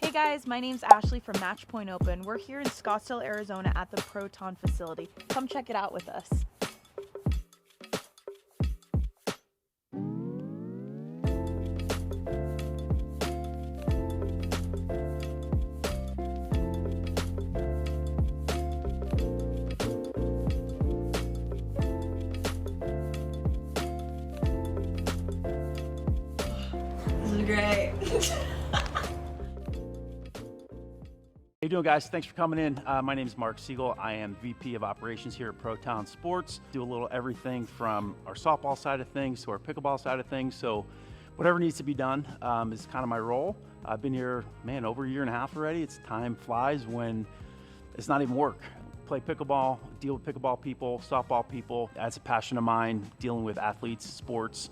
Hey guys, my name's Ashley from Match Point Open. We're here in Scottsdale, Arizona at the Proton facility. Come check it out with us. This is great. How you doing, guys? Thanks for coming in. My name is Mark Siegel. I am VP of Operations here at Proton Sports. Do a little everything from our softball side of things to our pickleball side of things. So whatever needs to be done is kind of my role. I've been here, man, over a year and a half already. Time flies when it's not even work. Play pickleball, deal with pickleball people, softball people. That's a passion of mine, dealing with athletes, sports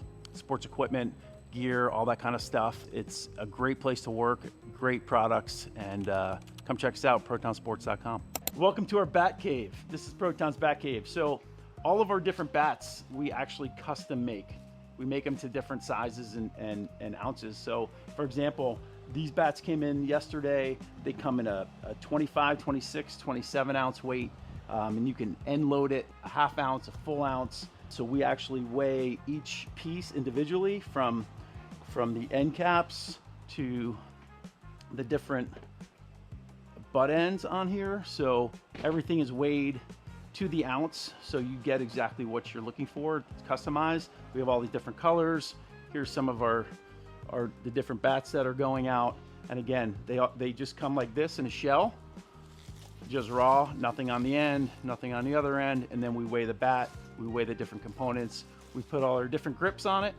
equipment, gear, all that kind of stuff. It's a great place to work, great products, and come check us out, protonsports.com. Welcome to our bat cave. This is Proton's bat cave. So all of our different bats, we actually custom make. We make them to different sizes and ounces. So for example, these bats came in yesterday. They come in a 25, 26, 27 ounce weight, and you can end load it, a half ounce, a full ounce. So we actually weigh each piece individually from the end caps to the different butt ends on here. So everything is weighed to the ounce, so you get exactly what you're looking for. It's customized. We have all these different colors. Here's some of the different bats that are going out. And again, they just come like this in a shell, just raw, nothing on the end, nothing on the other end. And then we weigh the bat, we weigh the different components. We put all our different grips on it,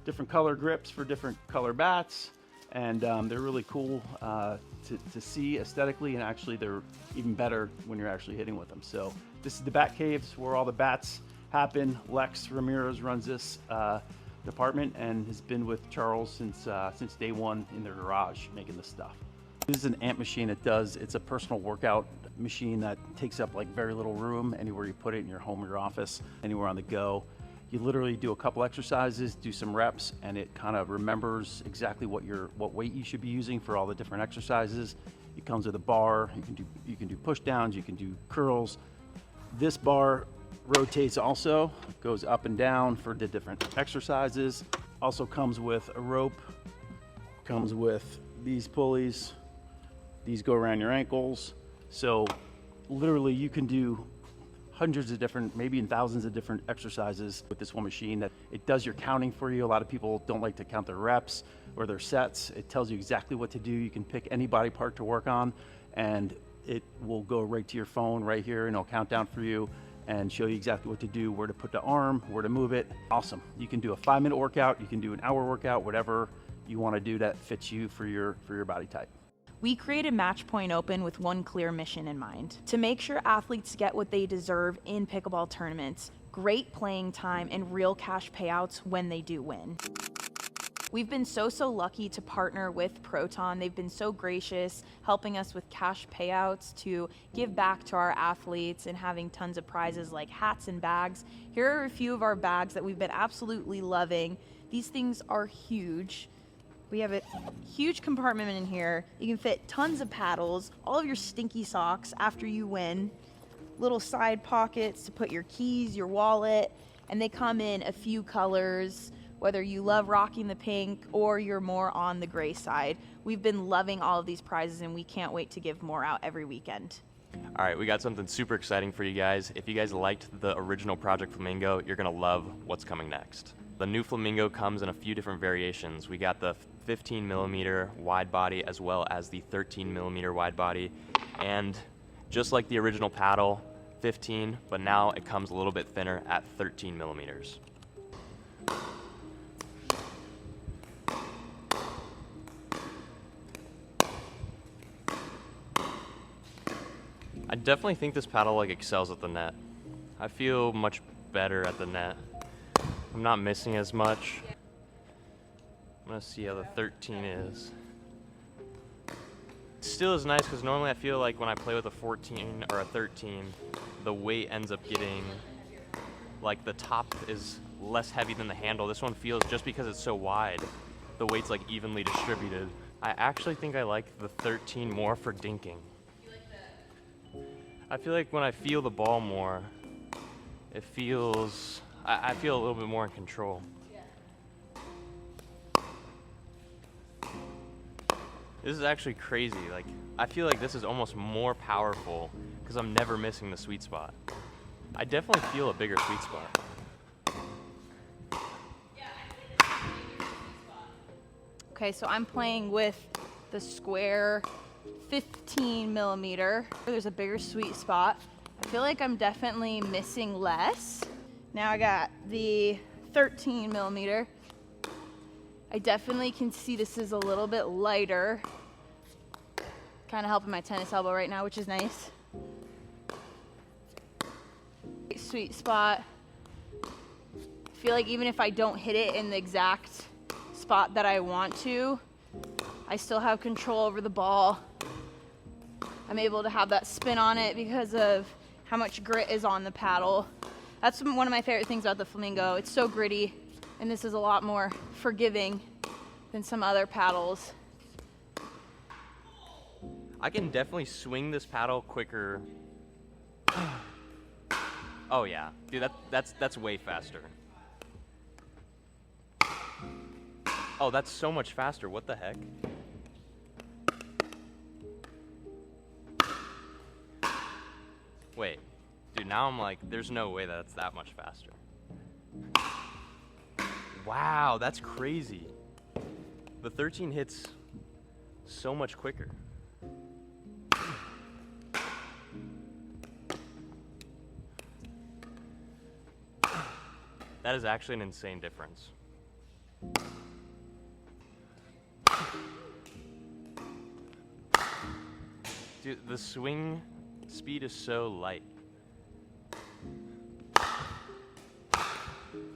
different color grips for different color bats. And they're really cool to see aesthetically, and actually they're even better when you're actually hitting with them. So this is the bat caves where all the bats happen. Lex Ramirez runs this department and has been with Charles since day one in their garage making this stuff. This is an amp machine. It's a personal workout machine that takes up like very little room anywhere you put it, in your home or your office, anywhere on the go. You literally do a couple exercises, do some reps, and it kind of remembers exactly what weight you should be using for all the different exercises. It comes with a bar. You can do push downs, you can do curls. This bar rotates also, goes up and down for the different exercises. Also comes with a rope, comes with these pulleys. These go around your ankles. So literally you can do hundreds of different, maybe in thousands of different exercises with this one machine. That it does your counting for you. A lot of people don't like to count their reps or their sets. It tells you exactly what to do. You can pick any body part to work on, and it will go right to your phone right here, and it'll count down for you and show you exactly what to do, where to put the arm, where to move it. Awesome. You can do a 5-minute workout, you can do an hour workout, whatever you want to do that fits you for your body type. We created Match Point Open with one clear mission in mind: to make sure athletes get what they deserve in pickleball tournaments, great playing time, and real cash payouts when they do win. We've been so lucky to partner with Proton. They've been so gracious, helping us with cash payouts to give back to our athletes and having tons of prizes like hats and bags. Here are a few of our bags that we've been absolutely loving. These things are huge. We have a huge compartment in here. You can fit tons of paddles, all of your stinky socks after you win, little side pockets to put your keys, your wallet, and they come in a few colors, whether you love rocking the pink or you're more on the gray side. We've been loving all of these prizes, and we can't wait to give more out every weekend. All right, we got something super exciting for you guys. If you guys liked the original Project Flamingo, you're gonna love what's coming next. The new Flamingo comes in a few different variations. We got the 15mm wide body as well as the 13mm wide body. And just like the original paddle, 15, but now it comes a little bit thinner at 13mm. I definitely think this paddle excels at the net. I feel much better at the net. I'm not missing as much. I'm gonna see how the 13 is. It still is nice because normally I feel like when I play with a 14 or a 13, the weight ends up getting, like the top is less heavy than the handle. This one feels, just because it's so wide, the weight's like evenly distributed. I actually think I like the 13 more for dinking. I feel like when I feel the ball more, it feels, I feel a little bit more in control. This is actually crazy. Like, I feel like this is almost more powerful because I'm never missing the sweet spot. I definitely feel a bigger sweet spot. Okay, so I'm playing with the square 15 millimeter. There's a bigger sweet spot. I feel like I'm definitely missing less. Now I got the 13 millimeter. I definitely can see this is a little bit lighter. Kind of helping my tennis elbow right now, which is nice. Sweet spot. I feel like even if I don't hit it in the exact spot that I want to, I still have control over the ball. I'm able to have that spin on it because of how much grit is on the paddle. That's one of my favorite things about the Flamingo. It's so gritty, and this is a lot more forgiving than some other paddles. I can definitely swing this paddle quicker. Oh yeah, dude, that's way faster. Oh, that's so much faster. What the heck? Wait, dude, now I'm like, there's no way that's that much faster. Wow, that's crazy. The 13 hits so much quicker. That is actually an insane difference. Dude, the swing speed is so light.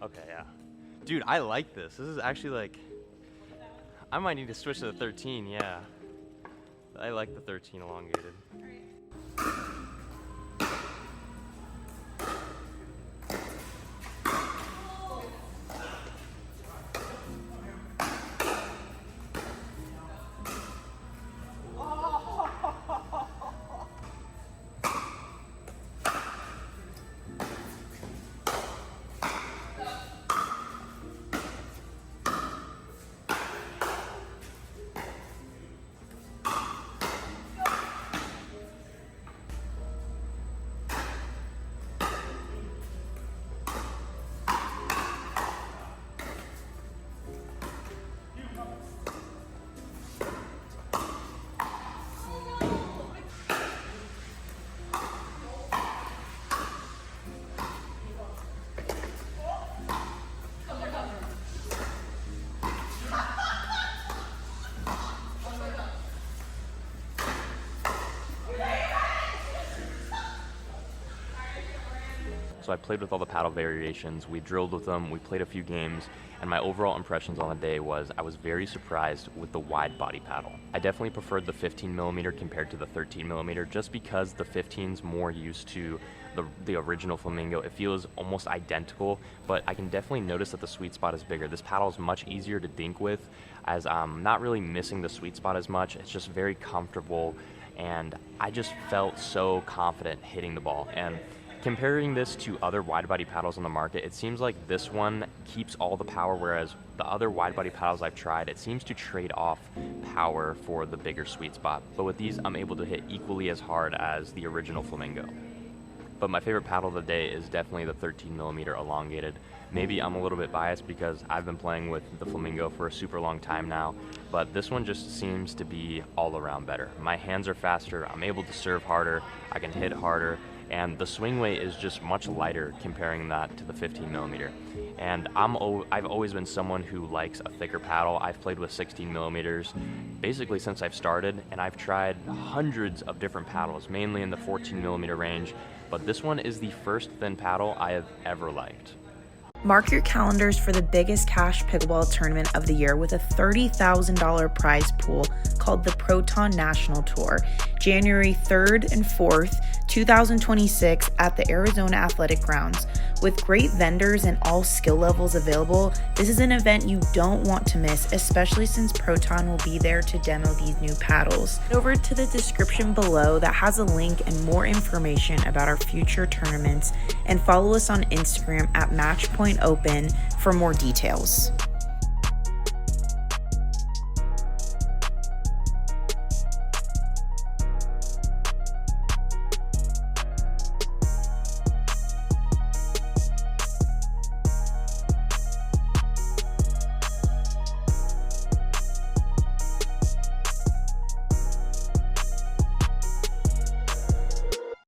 Okay, yeah. Dude, I like this. This is actually like, I might need to switch to the 13, yeah. I like the 13 elongated. So I played with all the paddle variations, we drilled with them, we played a few games, and my overall impressions on the day was I was very surprised with the wide body paddle. I definitely preferred the 15 millimeter compared to the 13 millimeter just because the 15's more used to the original Flamingo. It feels almost identical, but I can definitely notice that the sweet spot is bigger. This paddle is much easier to dink with as I'm not really missing the sweet spot as much. It's just very comfortable, and I just felt so confident hitting the ball. And comparing this to other wide body paddles on the market, it seems like this one keeps all the power, whereas the other wide body paddles I've tried, it seems to trade off power for the bigger sweet spot. But with these, I'm able to hit equally as hard as the original Flamingo. But my favorite paddle of the day is definitely the 13 millimeter elongated. Maybe I'm a little bit biased because I've been playing with the Flamingo for a super long time now, but this one just seems to be all around better. My hands are faster, I'm able to serve harder, I can hit harder, and the swing weight is just much lighter comparing that to the 15 millimeter. And I've always been someone who likes a thicker paddle. I've played with 16 millimeters basically since I've started, and I've tried hundreds of different paddles, mainly in the 14 millimeter range, but this one is the first thin paddle I have ever liked. Mark your calendars for the biggest cash pickleball tournament of the year with a $30,000 prize pool called the Proton National Tour, January 3rd and 4th, 2026 at the Arizona Athletic Grounds. With great vendors and all skill levels available, this is an event you don't want to miss, especially since Proton will be there to demo these new paddles. Head over to the description below that has a link and more information about our future tournaments, and follow us on Instagram at matchpointopen for more details.